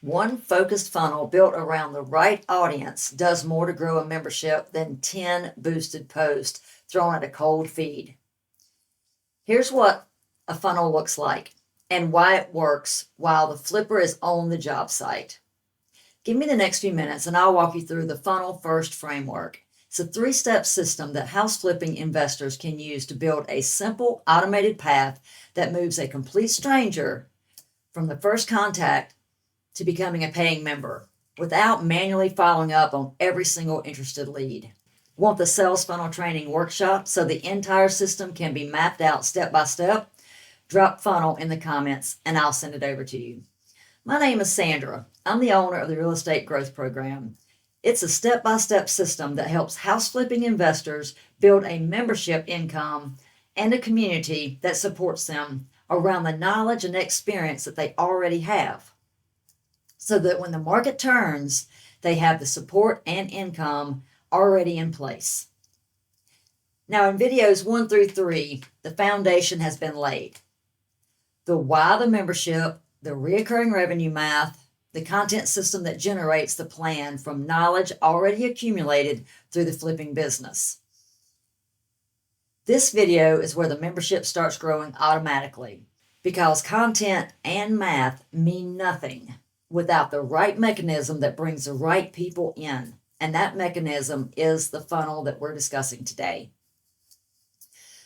One focused funnel built around the right audience does more to grow a membership than 10 boosted posts thrown at a cold feed. Here's what a funnel looks like and why it works while the flipper is on the job site. Give me the next few minutes and I'll walk you through the funnel first framework. It's a 3-step system that house flipping investors can use to build a simple automated path that moves a complete stranger from the first contact to becoming a paying member without manually following up on every single interested lead. Want the sales funnel training workshop so the entire system can be mapped out step by step? Drop funnel in the comments and I'll send it over to you. My name is Sandra. I'm the owner of the Real Estate Growth Program. It's a step-by-step system that helps house flipping investors build a membership income and a community that supports them around the knowledge and experience that they already have, so that when the market turns, they have the support and income already in place. Now, in videos 1 through 3, the foundation has been laid. The why the membership, the recurring revenue math, the content system that generates the plan from knowledge already accumulated through the flipping business. This video is where the membership starts growing automatically, because content and math mean nothing without the right mechanism that brings the right people in. And that mechanism is the funnel that we're discussing today.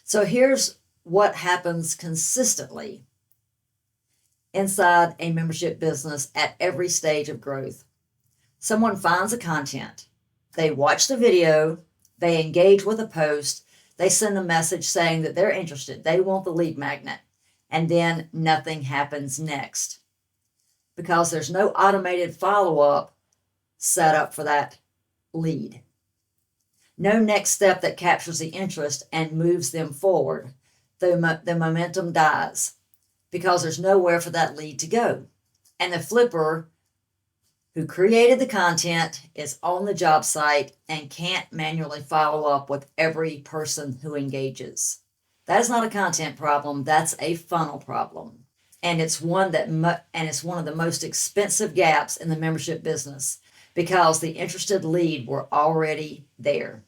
So here's what happens consistently inside a membership business at every stage of growth. Someone finds the content, they watch the video, they engage with a post, they send a message saying that they're interested, they want the lead magnet, and then nothing happens next, because there's no automated follow-up set up for that lead. No next step that captures the interest and moves them forward. The momentum dies because there's nowhere for that lead to go. And the flipper who created the content is on the job site and can't manually follow up with every person who engages. That is not a content problem, that's a funnel problem. And it's one of the most expensive gaps in the membership business, because the interested lead were already there.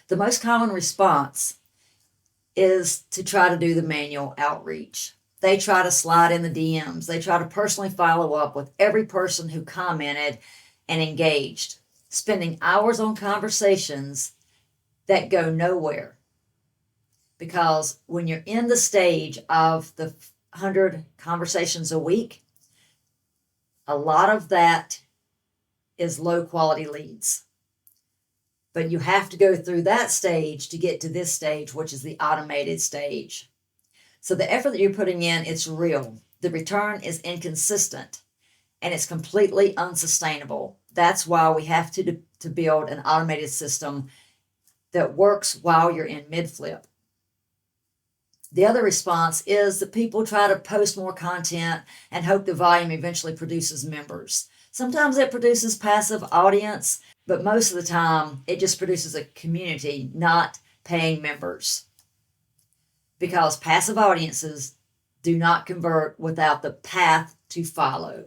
The most common response is to try to do the manual outreach. They try to slide in the DMs. They try to personally follow up with every person who commented and engaged, spending hours on conversations that go nowhere. Because when you're in the stage of the 100 conversations a week, a lot of that is low quality leads. But you have to go through that stage to get to this stage, which is the automated stage. So the effort that you're putting in, it's real. The return is inconsistent and it's completely unsustainable. That's why we have to build an automated system that works while you're in mid-flip. The other response is that people try to post more content and hope the volume eventually produces members. Sometimes it produces passive audience, but most of the time it just produces a community, not paying members. Because passive audiences do not convert without the path to follow.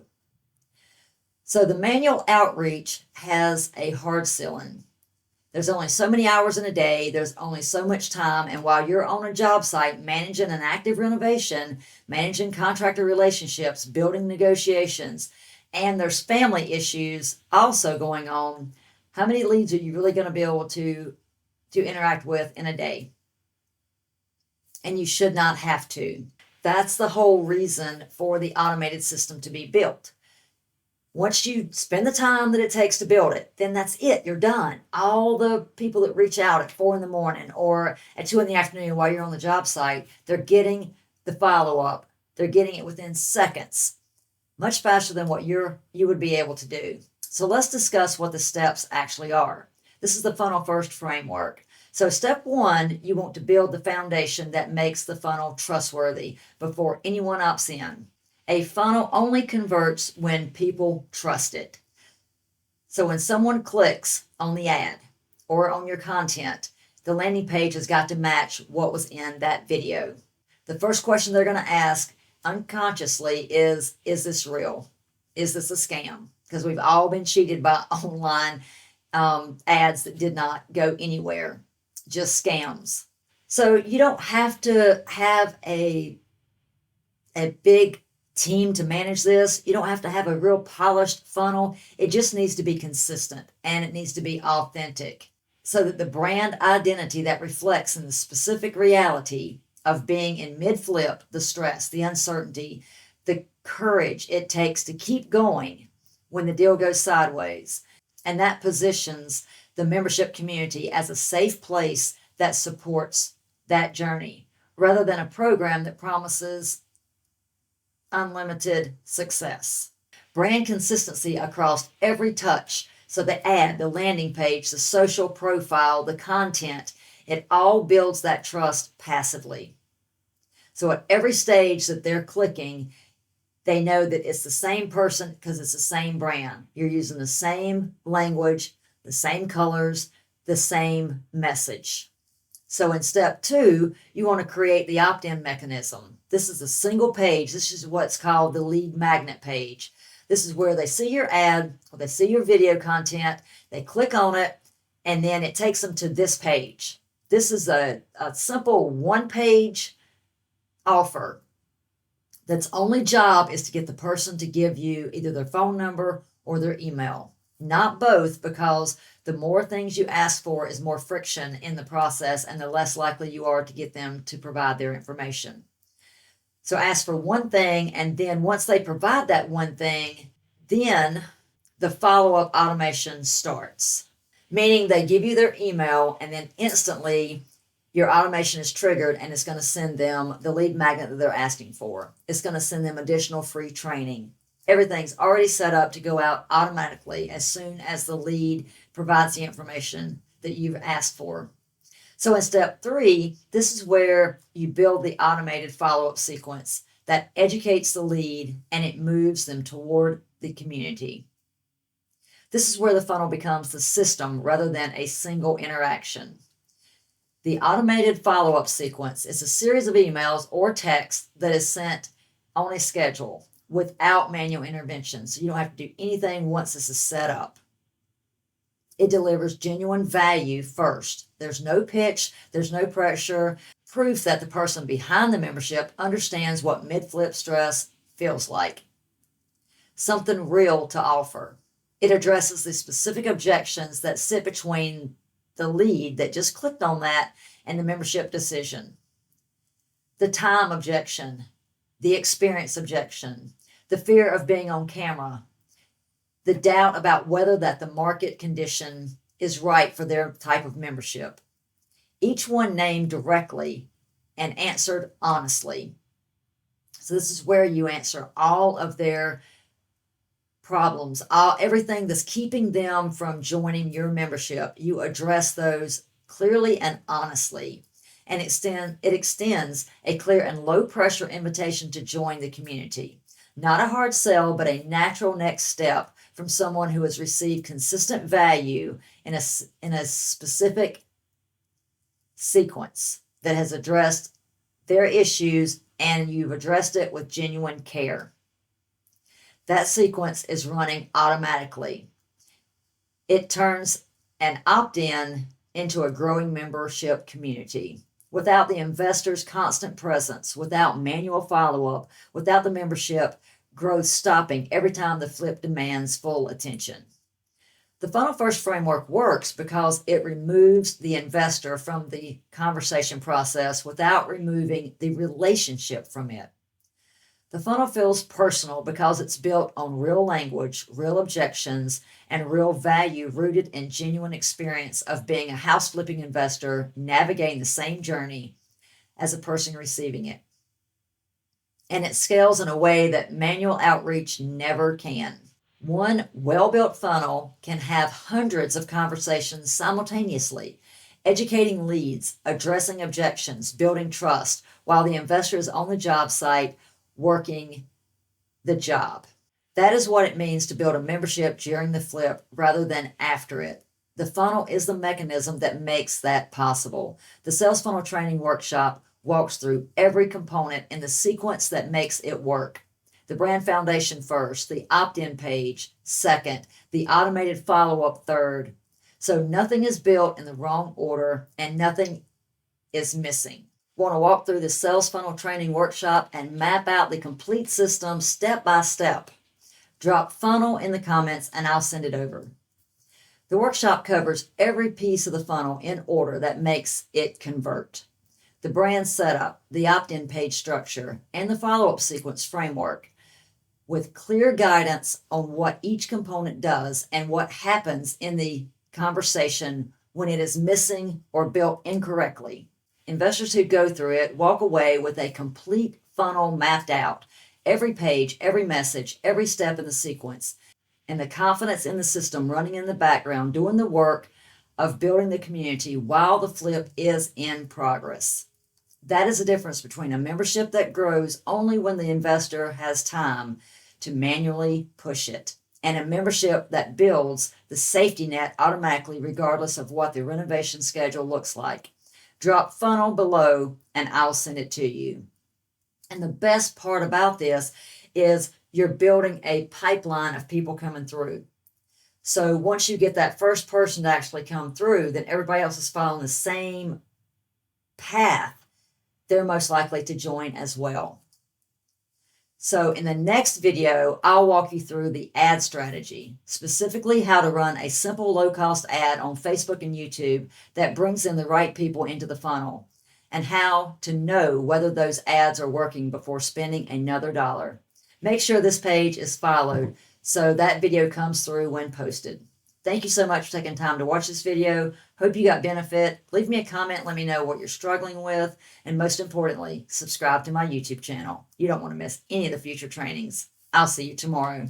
So the manual outreach has a hard ceiling. There's only so many hours in a day, there's only so much time, and while you're on a job site managing an active renovation, managing contractor relationships, building negotiations, and there's family issues also going on, how many leads are you really going to be able to interact with in a day? And you should not have to. That's the whole reason for the automated system to be built. Once you spend the time that it takes to build it, then that's it. You're done. All the people that reach out at 4 a.m. or at 2 p.m. while you're on the job site, they're getting the follow-up. They're getting it within seconds, much faster than what you would be able to do. So let's discuss what the steps actually are. This is the funnel first framework. So step 1, you want to build the foundation that makes the funnel trustworthy before anyone opts in. A funnel only converts when people trust it. So when someone clicks on the ad or on your content, the landing page has got to match what was in that video. The first question they're going to ask unconsciously is this real? Is this a scam? Because we've all been cheated by online ads that did not go anywhere, just scams. So you don't have to have a big team to manage this. You don't have to have a real polished funnel. It just needs to be consistent and it needs to be authentic so that the brand identity that reflects in the specific reality of being in mid-flip, the stress, the uncertainty, the courage it takes to keep going when the deal goes sideways. And that positions the membership community as a safe place that supports that journey rather than a program that promises unlimited success. Brand consistency across every touch. So the ad, the landing page, the social profile, the content, it all builds that trust passively. So at every stage that they're clicking, they know that it's the same person because it's the same brand. You're using the same language, the same colors, the same message. So in step 2, you want to create the opt-in mechanism. This is a single page. This is what's called the lead magnet page. This is where they see your ad, or they see your video content, they click on it, and then it takes them to this page. This is a simple one-page offer that's only job is to get the person to give you either their phone number or their email. Not both, because the more things you ask for is more friction in the process and the less likely you are to get them to provide their information. So ask for one thing, and then once they provide that one thing, then the follow-up automation starts. Meaning they give you their email and then instantly your automation is triggered and it's going to send them the lead magnet that they're asking for. It's going to send them additional free training. Everything's already set up to go out automatically as soon as the lead provides the information that you've asked for. So in step 3, this is where you build the automated follow-up sequence that educates the lead and it moves them toward the community. This is where the funnel becomes the system rather than a single interaction. The automated follow-up sequence is a series of emails or text that is sent on a schedule without manual intervention. So you don't have to do anything once this is set up. It delivers genuine value first. There's no pitch, there's no pressure, proof that the person behind the membership understands what mid-flip stress feels like. Something real to offer. It addresses the specific objections that sit between the lead that just clicked on that and the membership decision. The time objection, the experience objection, the fear of being on camera, the doubt about whether that the market condition is right for their type of membership. Each one named directly and answered honestly. So this is where you answer all of their problems, everything that's keeping them from joining your membership. You address those clearly and honestly, and it extends a clear and low pressure invitation to join the community. Not a hard sell, but a natural next step from someone who has received consistent value in a specific sequence that has addressed their issues and you've addressed it with genuine care. That sequence is running automatically. It turns an opt-in into a growing membership community. Without the investor's constant presence, without manual follow-up, without the membership growth stopping every time the flip demands full attention. The Funnel First framework works because it removes the investor from the conversation process without removing the relationship from it. The funnel feels personal because it's built on real language, real objections, and real value rooted in genuine experience of being a house flipping investor navigating the same journey as a person receiving it. And it scales in a way that manual outreach never can. One well-built funnel can have hundreds of conversations simultaneously, educating leads, addressing objections, building trust, while the investor is on the job site working the job. That is what it means to build a membership during the flip rather than after it. The funnel is the mechanism that makes that possible. The Sales Funnel Training Workshop walks through every component in the sequence that makes it work. The brand foundation first, the opt-in page second, the automated follow-up third. So nothing is built in the wrong order and nothing is missing. Want to walk through the sales funnel training workshop and map out the complete system step by step? Drop funnel in the comments and I'll send it over. The workshop covers every piece of the funnel in order that makes it convert. The brand setup, the opt-in page structure, and the follow-up sequence framework with clear guidance on what each component does and what happens in the conversation when it is missing or built incorrectly. Investors who go through it walk away with a complete funnel mapped out, every page, every message, every step in the sequence, and the confidence in the system running in the background, doing the work of building the community while the flip is in progress. That is the difference between a membership that grows only when the investor has time to manually push it, and a membership that builds the safety net automatically regardless of what the renovation schedule looks like. Drop funnel below and I'll send it to you. And the best part about this is you're building a pipeline of people coming through. So once you get that first person to actually come through, then everybody else is following the same path. They're most likely to join as well. So in the next video, I'll walk you through the ad strategy, specifically how to run a simple low-cost ad on Facebook and YouTube that brings in the right people into the funnel, and how to know whether those ads are working before spending another dollar. Make sure this page is followed so that video comes through when posted. Thank you so much for taking time to watch this video. Hope you got benefit. Leave me a comment. Let me know what you're struggling with. And most importantly, subscribe to my YouTube channel. You don't want to miss any of the future trainings. I'll see you tomorrow.